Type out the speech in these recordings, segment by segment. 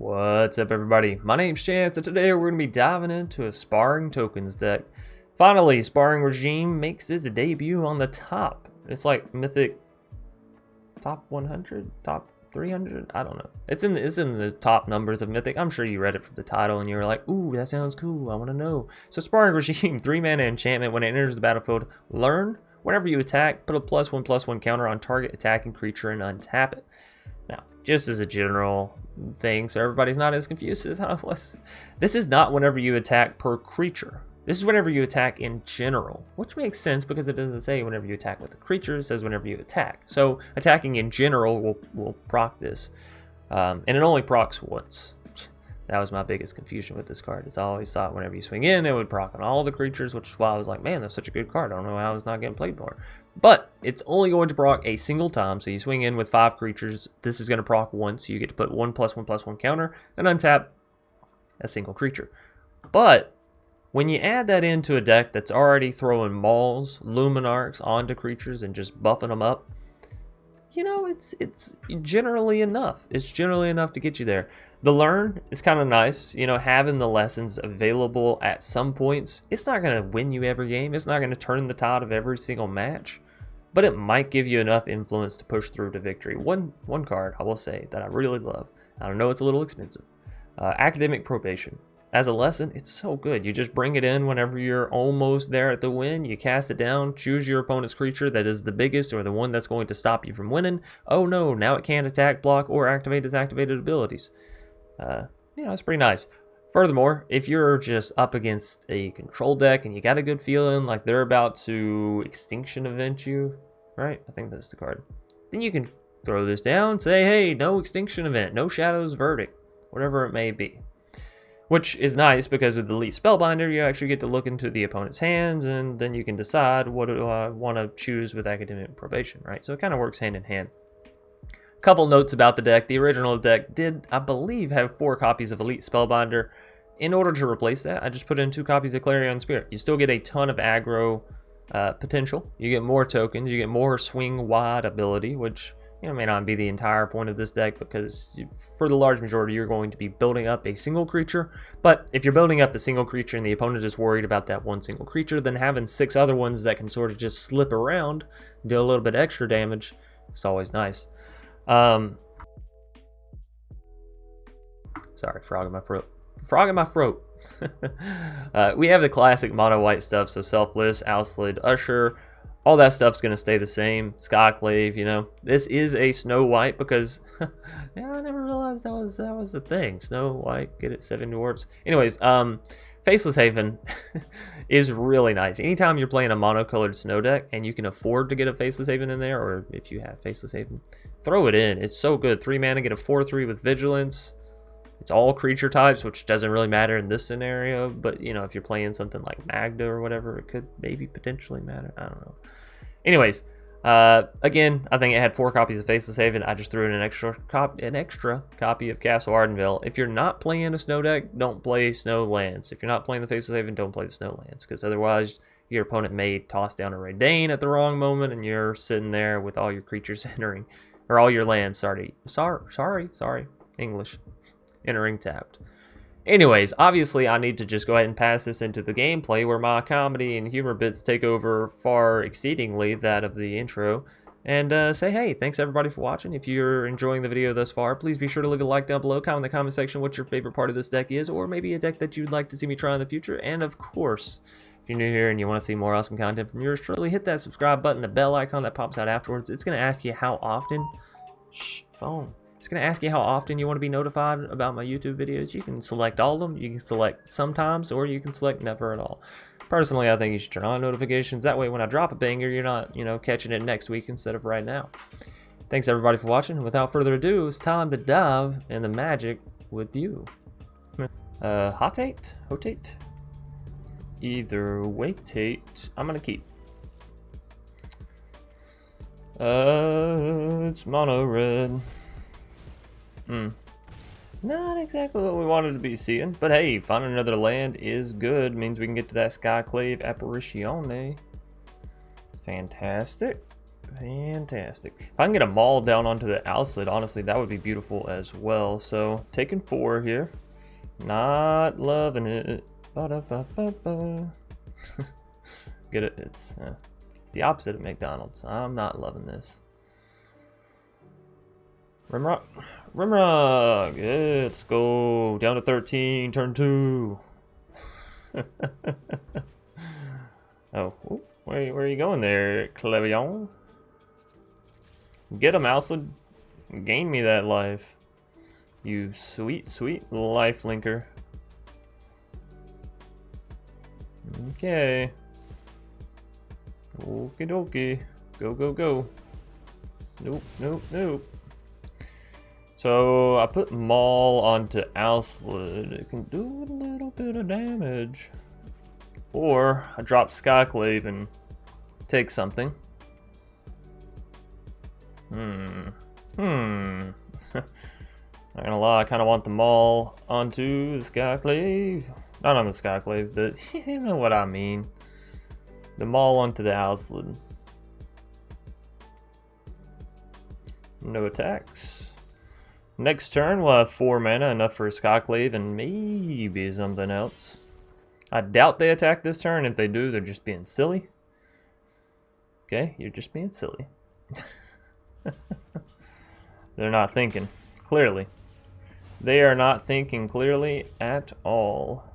What's up, everybody? My name's Chance, and today we're going to be diving into a Sparring Tokens deck. Finally, Sparring Regime makes its debut on the top. It's like Mythic top 100, top 300. I don't know. It's in the top numbers of Mythic. I'm sure you read it from the title and you were like, "Ooh, that sounds cool. I want to know." So, Sparring Regime, 3-mana enchantment. When it enters the battlefield, learn. Whenever you attack, put a +1/+1 counter on target attacking creature and untap it. Now, just as a general thing, so everybody's not as confused as I was, this is not whenever you attack per creature. This is whenever you attack in general, which makes sense because it doesn't say whenever you attack with a creature, it says whenever you attack. So attacking in general will proc this, and it only procs once. That was my biggest confusion with this card. Is I always thought whenever you swing in, it would proc on all the creatures, which is why I was like, man, that's such a good card. I don't know how it's not getting played more. But it's only going to proc a single time. So you swing in with 5 creatures. This is going to proc once. So you get to put 1/1/1 counter and untap a single creature. But when you add that into a deck that's already throwing Mauls, Luminarchs onto creatures and just buffing them up, you know, it's generally enough. It's generally enough to get you there. The learn is kind of nice, you know, having the lessons available at some points. It's not going to win you every game. It's not going to turn the tide of every single match, but it might give you enough influence to push through to victory. One card I will say that I really love. I know it's a little expensive. Academic Probation. As a lesson, it's so good. You just bring it in whenever you're almost there at the win. You cast it down, choose your opponent's creature that is the biggest or the one that's going to stop you from winning. Oh no, now it can't attack, block, or activate its activated abilities. You know, it's pretty nice. Furthermore, if you're just up against a control deck and you got a good feeling like they're about to extinction event you, right? I think that's the card. Then you can throw this down, say, hey, no extinction event, no Shadow's Verdict, whatever it may be. Which is nice because with the Elite Spellbinder, you actually get to look into the opponent's hands and then you can decide what do I want to choose with Academic Probation, right? So it kind of works hand in hand. Couple notes about the deck. The original deck did, I believe, have 4 copies of Elite Spellbinder. In order to replace that, I just put in 2 copies of Clarion Spirit. You still get a ton of aggro potential. You get more tokens. You get more swing wide ability, which, you know, may not be the entire point of this deck because for the large majority, you're going to be building up a single creature. But if you're building up a single creature and the opponent is worried about that one single creature, then having 6 other ones that can sort of just slip around, do a little bit extra damage, it's always nice. Sorry, frog in my throat. Frog in my throat. We have the classic mono white stuff, so Selfless, Owslid, Usher, all that stuff's gonna stay the same. Skyclave, you know. This is a Snow White because yeah, I never realized that was a thing. Snow White, get it, 7 dwarves. Anyways, Faceless Haven is really nice. Anytime you're playing a monocolored snow deck and you can afford to get a Faceless Haven in there, or if you have Faceless Haven, throw it in. It's so good. 3 mana, get a 4/3 with Vigilance. It's all creature types, which doesn't really matter in this scenario, but you know, if you're playing something like Magda or whatever, it could maybe potentially matter. I don't know. Anyways, again, I think it had 4 copies of Faceless Haven. I just threw in an extra copy of Castle Ardenvale. If you're not playing a snow deck, don't play snow lands. If you're not playing the Faceless Haven, don't play the snow lands, because otherwise your opponent may toss down a Redain at the wrong moment, and you're sitting there with all your creatures entering, or all your lands. Sorry, English, entering tapped. Anyways, obviously I need to just go ahead and pass this into the gameplay where my comedy and humor bits take over far exceedingly that of the intro, and say hey, thanks everybody for watching. If you're enjoying the video thus far, please be sure to leave a like down below, comment in the comment section what your favorite part of this deck is, or maybe a deck that you'd like to see me try in the future. And of course, if you're new here and you want to see more awesome content from yours truly, hit that subscribe button, the bell icon that pops out afterwards. It's going to ask you how often, phone. It's going to ask you how often you want to be notified about my YouTube videos. You can select all of them, you can select sometimes, or you can select never at all. Personally, I think you should turn on notifications. That way when I drop a banger, you're not, you know, catching it next week instead of right now. Thanks everybody for watching, and without further ado, it's time to dive in the magic with you. Hotate? Hotate? Either way, Tate. I'm going to keep. It's mono red. Not exactly what we wanted to be seeing, but hey, finding another land is good. Means we can get to that Skyclave Apparition. Fantastic. Fantastic. If I can get a maul down onto the Owlslid, honestly, that would be beautiful as well. So, taking 4 here. Not loving it. Ba-da-ba-ba-ba. Get it? It's the opposite of McDonald's. I'm not loving this. Rimrock. Rimrock. Let's go. Down to 13. Turn 2. Oh, where are you going there, Clevion? Get him, Owlslid. Gain me that life. You sweet, sweet life linker. Okay. Okie dokie. Go, go, go. Nope, nope, nope. So I put Maul onto Owlslid. It can do a little bit of damage. Or I drop Skyclave and take something. Not gonna lie, I kind of want the Maul onto the Skyclave. Not on the Skyclave, you know what I mean. The Maul onto the Owlslid. No attacks. Next turn we'll have 4 mana, enough for a Skyclave and maybe something else. I doubt they attack this turn. If they do, they're just being silly. Okay, you're just being silly. They're not thinking clearly. They are not thinking clearly at all.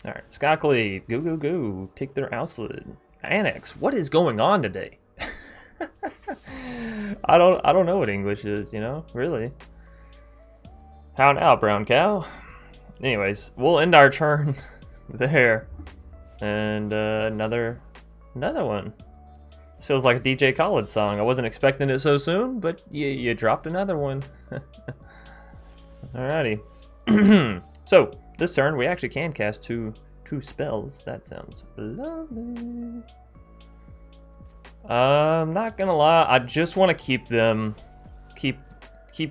Alright, Skyclave, go, go, go. Take their Owlslid. Annex, what is going on today? I don't know what English is, you know, really. How now, brown cow? Anyways, we'll end our turn there. And another one. This feels like a DJ Khaled song. I wasn't expecting it so soon, but you dropped another one. Alrighty. So, this turn we actually can cast two spells. That sounds lovely. I'm not gonna lie, I just want to keep them, keep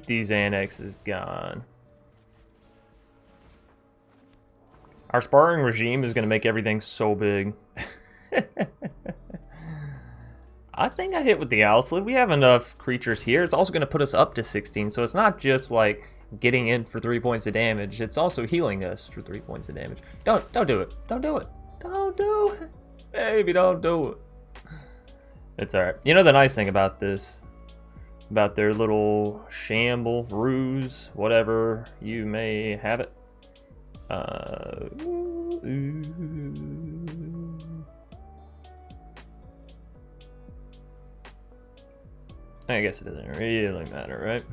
these annexes gone. Our Sparring Regime is gonna make everything so big. I think I hit with the Owlslid. We have enough creatures here. It's also gonna put us up to 16, so it's not just like getting in for 3 points of damage. It's also healing us for 3 points of damage. Don't do it. Don't do it. Don't do it. Baby, don't do it. It's alright. You know the nice thing about this, about their little shamble, ruse, whatever you may have it. I guess it doesn't really matter, right?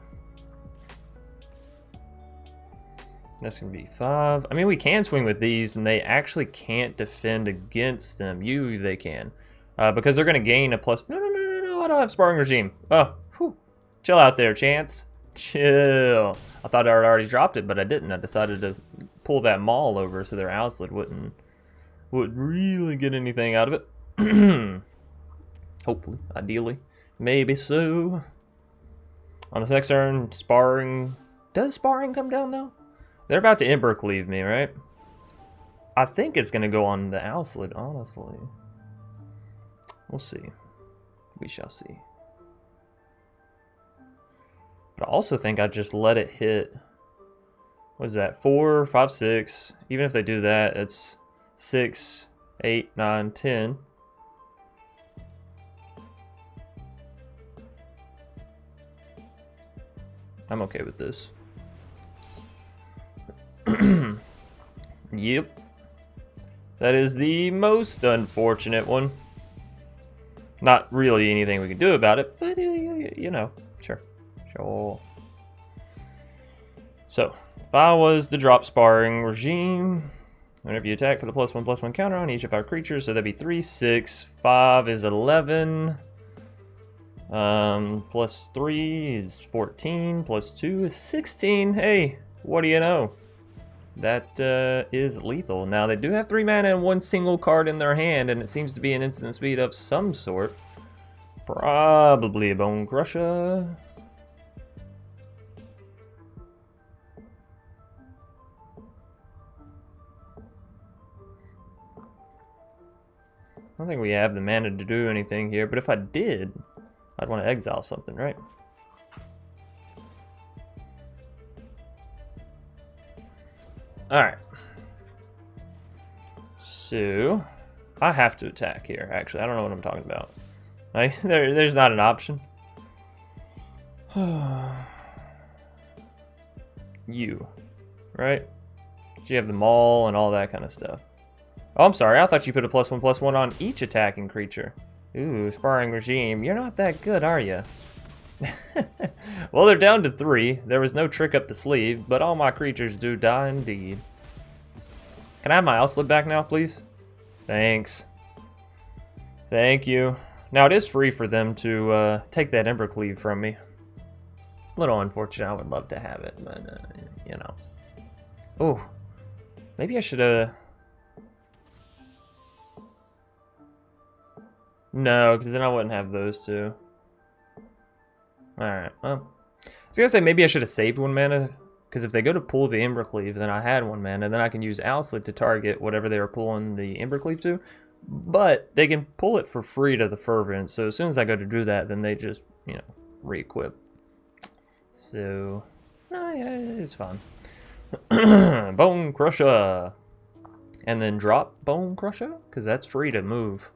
That's gonna be 5. I mean, we can swing with these, and they actually can't defend against them. They can. Because they're going to gain a plus... No, I don't have Sparring Regime. Oh, whew. Chill out there, Chance. Chill. I thought I had already dropped it, but I didn't. I decided to pull that Maul over so their Owlslid wouldn't really get anything out of it. Hopefully, ideally. Maybe so. On this next turn, Sparring... Does Sparring come down, though? They're about to Ember Cleave me, right? I think it's going to go on the Owlslid, honestly. We'll see. We shall see. But I also think I just let it hit. What is that? 4, 5, 6. Even if they do that, it's 6, 8, 9, 10. I'm okay with this. Yep. That is the most unfortunate one. Not really anything we can do about it, but you know, sure. So, if I was the drop Sparring Regime, whenever you attack, put a +1/+1 counter on each of our creatures, so that'd be 3, 6, 5 is 11, +3 is 14, +2 is 16. Hey, what do you know? That is lethal. Now, they do have 3 mana and 1 single card in their hand, and it seems to be an instant speed of some sort. Probably a Bone Crusher. don't think we have the mana to do anything here, but if I did, I'd want to exile something, right? Alright. So, I have to attack here, actually. I don't know what I'm talking about. Like, there's not an option. You, right? You have the maul and all that kind of stuff. Oh, I'm sorry. I thought you put a +1/+1 on each attacking creature. Ooh, Sparring Regime. You're not that good, are you? Well, they're down to 3. There was no trick up the sleeve, but all my creatures do die indeed. Can I have my Outslid back now, please? Thanks. Thank you. Now, it is free for them to take that Embercleave from me. A little unfortunate. I would love to have it, but, you know. Oh, maybe I should have... No, because then I wouldn't have those two. Alright, well. I was going to say maybe I should have saved 1 mana, because if they go to pull the Embercleave, then I had 1 mana, then I can use Outslid to target whatever they were pulling the Embercleave to. But they can pull it for free to the Fervent, so as soon as I go to do that, then they just, you know, re-equip. So, no, yeah, it's fine. Bone Crusher. And then drop Bone Crusher, because that's free to move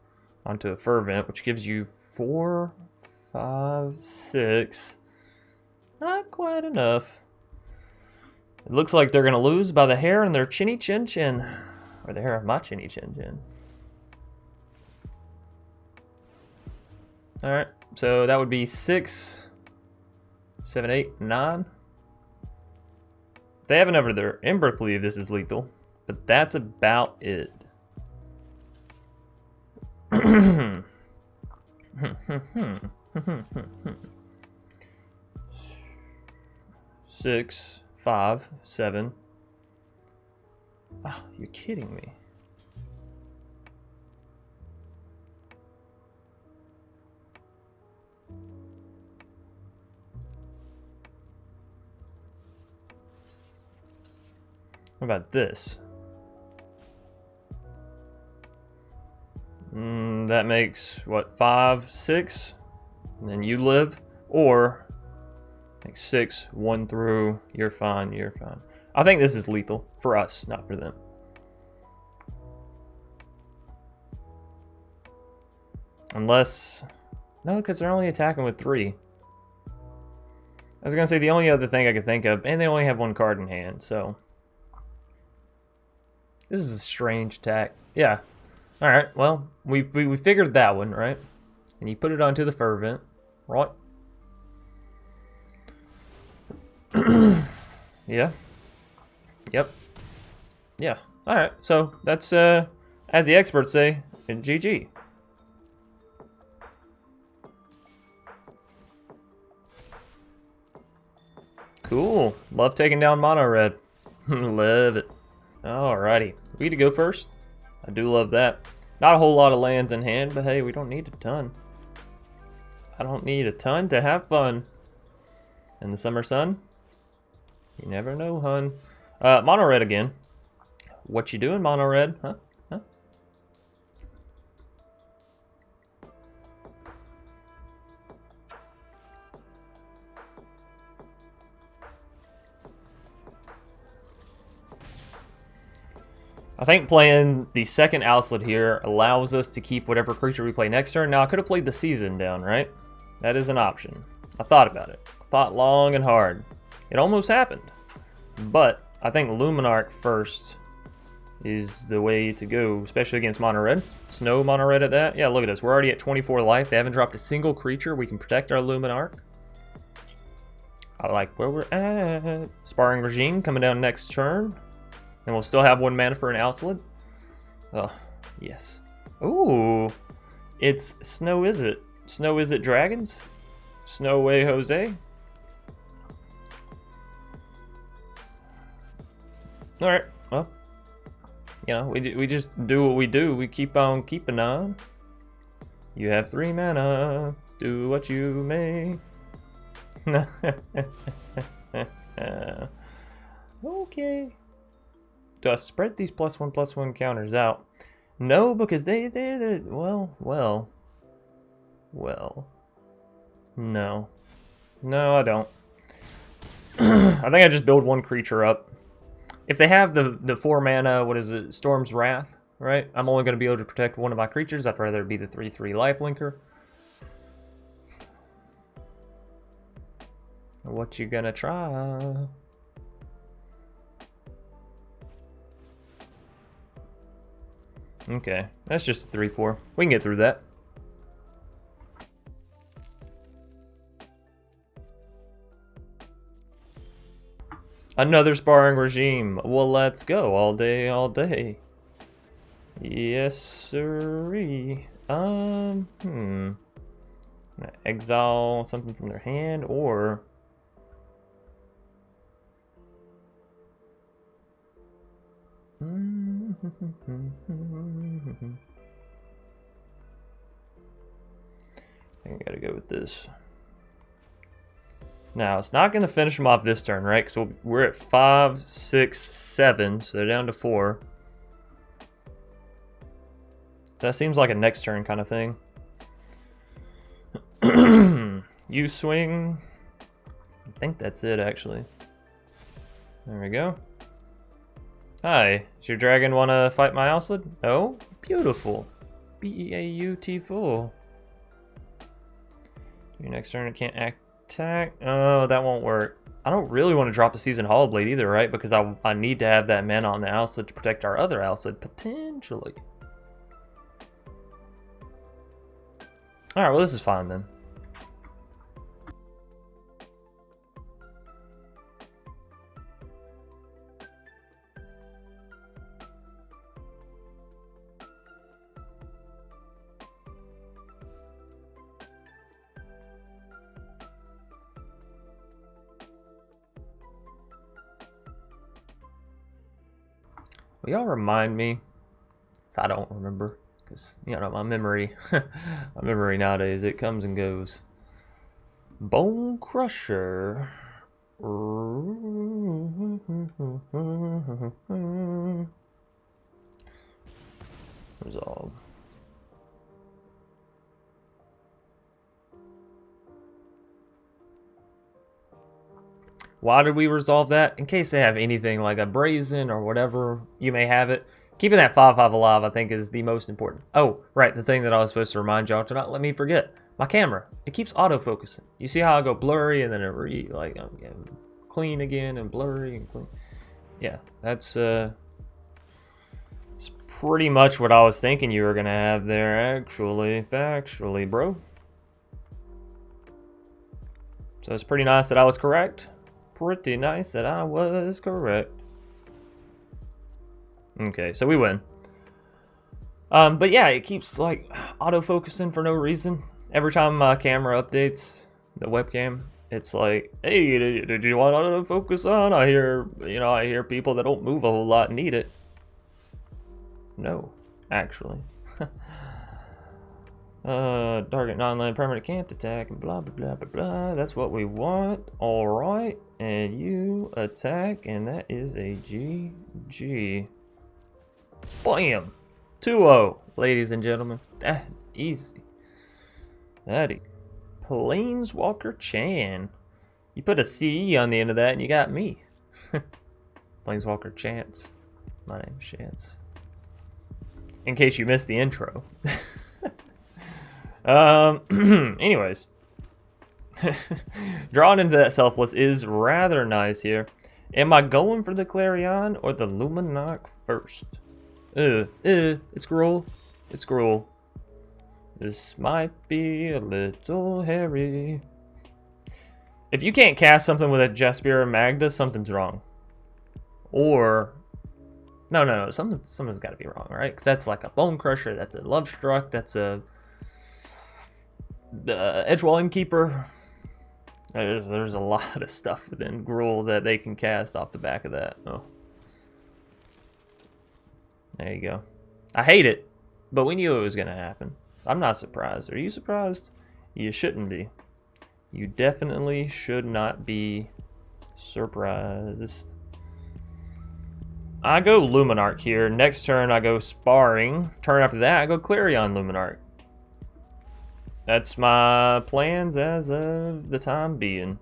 onto a Fervent, which gives you 4, 5, 6. Not quite enough. It looks like they're going to lose by the hair in their chinny chin chin. Or the hair of my chinny chin chin. Alright, so that would be 6, 7, 8, 9. If they have enough of their Embercleave, this is lethal. But that's about it. 6, 5, 7. Oh, you're kidding me. What about this? That makes, what, 5, 6? And then you live? Or, like 6, 1 through, you're fine, you're fine. I think this is lethal for us, not for them. Unless, no, because they're only attacking with 3. I was going to say the only other thing I could think of, and they only have 1 card in hand, so. This is a strange attack. Yeah. Alright, well, we figured that one, right? And you put it onto the Fervent, right? Yeah. Yep. Yeah. Alright, so that's, as the experts say, GG. Cool. Love taking down mono red. Love it. Alrighty. We get to go first. I do love that. Not a whole lot of lands in hand, but hey, we don't need a ton. I don't need a ton to have fun. In the summer sun? You never know, hun. Mono red again. What you doing, mono red? Huh? Huh? I think playing the second Outslid here allows us to keep whatever creature we play next turn. Now, I could have played the Season down, right? That is an option. I thought about it. I thought long and hard. It almost happened. But I think Luminarch first is the way to go, especially against mono red. Snow mono red at that. Yeah, look at us. We're already at 24 life. They haven't dropped a single creature. We can protect our Luminarch. I like where we're at. Sparring Regime coming down next turn. And we'll still have 1 mana for an Outslid. Oh, yes. Ooh. It's Snow Is It. Snow Is It Dragons? Snow Way Jose? Alright, well. You know, we just do what we do. We keep on keeping on. You have 3 mana. Do what you may. Okay. Do I spread these +1/+1 counters out? No, because they're well. No. No, I don't. I think I just build one creature up. If they have the 4 mana, what is it, Storm's Wrath, right? I'm only going to be able to protect one of my creatures. I'd rather it be the 3/3 lifelinker. What you gonna try? Okay, that's just a 3/4. We can get through that. Another Sparring Regime. Well, let's go all day, all day. Yes, sirree. Exile something from their hand, or I think I gotta go with this. Now, it's not going to finish them off this turn, right? So we're at 5, 6, 7, so they're down to 4. That seems like a next turn kind of thing. You swing. I think that's it, actually. There we go. Hi, does your dragon want to fight my Alcid? Oh, beautiful. beautiful. Your next turn, it can't attack. Oh, that won't work. I don't really want to drop a Seasoned Hollowblade either, right? Because I need to have that mana on the Alcid to protect our other Alcid, potentially. Alright, well this is fine then. Will y'all remind me if I don't remember? Because, you know, my memory, my memory nowadays, it comes and goes. Bone Crusher. Resolve. Why did we resolve that? In case they have anything like a Brazen or whatever you may have it. Keeping that 5/5 alive, I think, is the most important. Oh, right, the thing that I was supposed to remind y'all to not let me forget. My camera, it keeps autofocusing. You see how I go blurry and then it clean again and blurry and clean? Yeah, that's it's pretty much what I was thinking you were gonna have there, actually, factually, bro. So it's pretty nice that I was correct. Pretty nice that I was correct. Okay, so we win. But yeah, it keeps like auto-focusing for no reason. Every time my camera updates, the webcam, it's like, hey, did you want autofocus on? I hear people that don't move a whole lot need it. No, actually. Target non-land permanent can't attack and blah blah blah blah blah. That's what we want. Alright. And you attack, and that is a GG. Bam! 2-0, ladies and gentlemen. That easy. That easy. Planeswalker Chan. You put a CE on the end of that, and you got me. Planeswalker Chance. My name's Chance. In case you missed the intro. Anyways. Drawing into that Selfless is rather nice here. Am I going for the Clarion or the Luminarch first? It's Gruul. It's Gruul. This might be a little hairy. If you can't cast something with a Jaspera Magda, something's wrong. Or... No, something's gotta be wrong, right? Because that's like a Bone Crusher, that's a Love Struck, that's a... Edgewall Innkeeper. There's a lot of stuff within Gruul that they can cast off the back of that. Oh. There you go. I hate it, but we knew it was going to happen. I'm not surprised. Are you surprised? You shouldn't be. You definitely should not be surprised. I go Luminarch here. Next turn, I go Sparring. Turn after that, I go Clarion Luminarch. That's my plans as of the time being.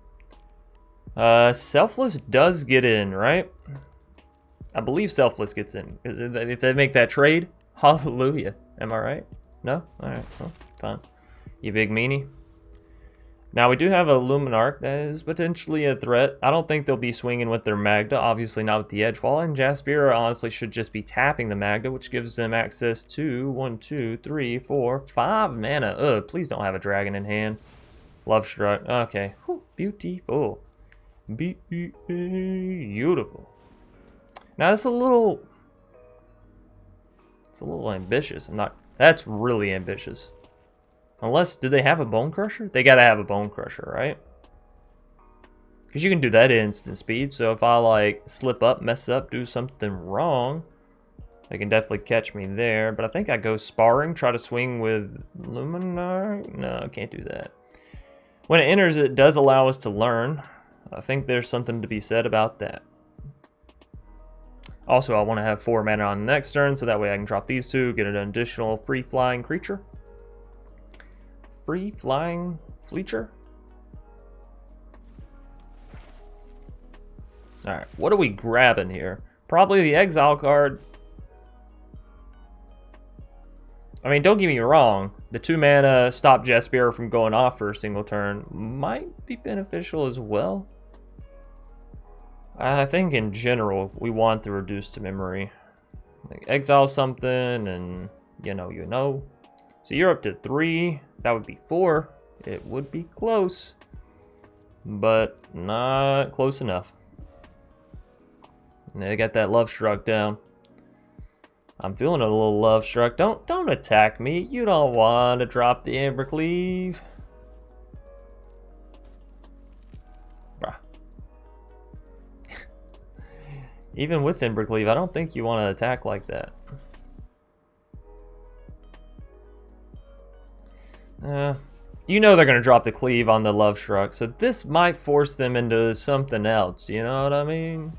Selfless does get in, right? I believe Selfless gets in. If they make that trade, hallelujah. Am I right? No? Alright, well, fine. You big meanie. Now we do have a Luminarch that is potentially a threat. I don't think they'll be swinging with their Magda, obviously not with the Edgewall, and Jaspira honestly should just be tapping the Magda, which gives them access to 1, 2, 3, 4, 5 mana. Ugh, please don't have a dragon in hand. Love Struck. Okay. Whew, beautiful. Beautiful. Now it's a little ambitious. That's really ambitious. Unless, do they have a Bone Crusher? They gotta have a Bone Crusher, right? Because you can do that at instant speed, so if I like slip up, mess up, do something wrong, they can definitely catch me there. But I think I go Sparring, try to swing with Luminarch. No, I can't do that. When it enters, it does allow us to learn. I think there's something to be said about that. Also, I want to have 4 mana on the next turn, so that way I can drop these 2, get an additional free flying creature. Free flying Fleecher? Alright, what are we grabbing here? Probably the Exile card. I mean, don't get me wrong. The 2 mana stop Jaspira from going off for a single turn might be beneficial as well. I think in general, we want the reduce to memory. Like exile something and you know. So you're up to 3. That would be 4. It would be close, but not close enough. And they got that Love Struck down. I'm feeling a little Love Struck. Don't attack me. You don't want to drop the Embercleave. Bruh. Even with Embercleave, I don't think you want to attack like that. You know they're going to drop the Cleave on the Love Struck, so this might force them into something else, you know what I mean?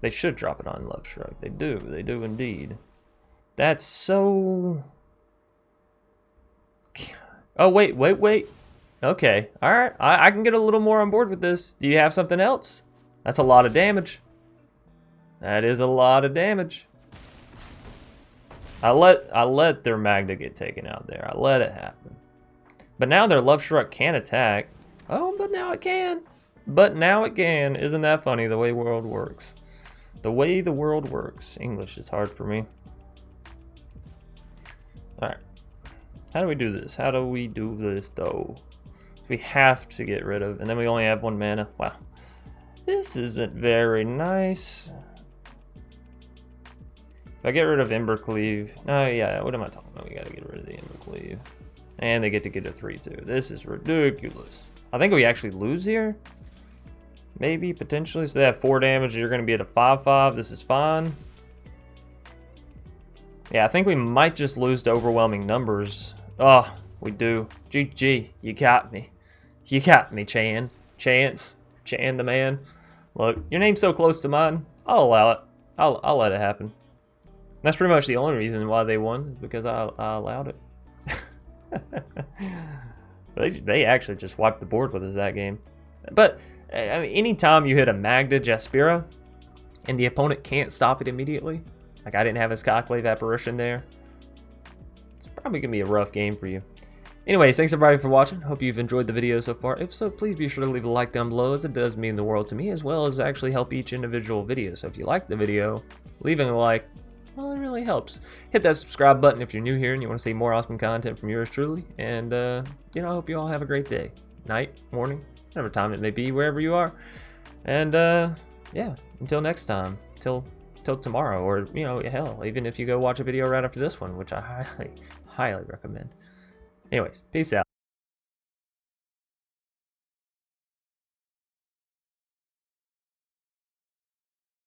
They should drop it on Love Struck. They do indeed. That's so... Oh, wait. Okay, alright, I can get a little more on board with this. Do you have something else? That's a lot of damage. That is a lot of damage. I let their Magda get taken out there. I let it happen. But now their Love Struck can attack. Oh, but now it can. But now it can. Isn't that funny, the way the world works? The way the world works. English is hard for me. Alright. How do we do this? How do we do this, though? We have to get rid of... And then we only have 1 mana. Wow. This isn't very nice. If I get rid of Embercleave... Oh, yeah, what am I talking about? We gotta get rid of the Embercleave. And they get to get a 3/2. This is ridiculous. I think we actually lose here. Maybe, potentially. So they have 4 damage. You're gonna be at a 5/5. This is fine. Yeah, I think we might just lose to overwhelming numbers. Oh, we do. GG, you got me. You got me, Chan. Chance. Chan the man. Look, your name's so close to mine. I'll allow it. I'll let it happen. That's pretty much the only reason why they won, because I allowed it. They actually just wiped the board with us that game. But I mean, anytime you hit a Magda Jaspira and the opponent can't stop it immediately, like I didn't have his Conclave Apparition there, it's probably gonna be a rough game for you. Anyways, thanks everybody for watching. Hope you've enjoyed the video so far. If so, please be sure to leave a like down below, as it does mean the world to me, as well as actually help each individual video. So if you like the video, leaving a like, well, it really helps. Hit that subscribe button if you're new here and you want to see more awesome content from yours truly. And, I hope you all have a great day, night, morning, whatever time it may be, wherever you are. And, yeah, until next time, till tomorrow, or, hell, even if you go watch a video right after this one, which I highly recommend. Anyways, peace out.